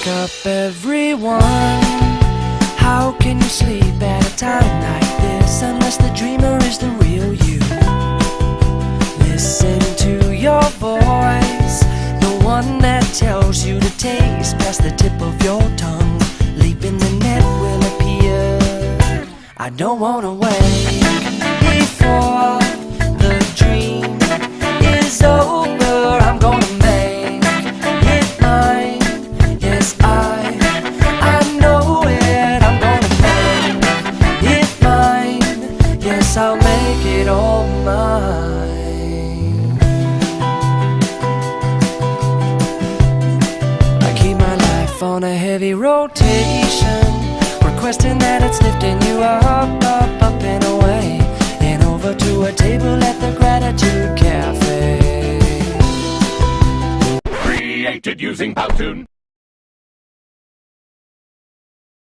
Wake up everyone. How can you sleep at a time like this unless the dreamer is the real you? Listen to your voice, the one that tells you to taste past the tip of your tongue. Leap in the net will appear. I don't wanna wait before the dream is over. I'm gonna make it mine. Yes, I know it. I'm gonna make it mine. Yes, I'll make it all mine. I keep my life on a heavy rotation, requesting that it's lifting you up, up, up and away, and over to a table at the Gratitude Cafe. Created using Powtoon.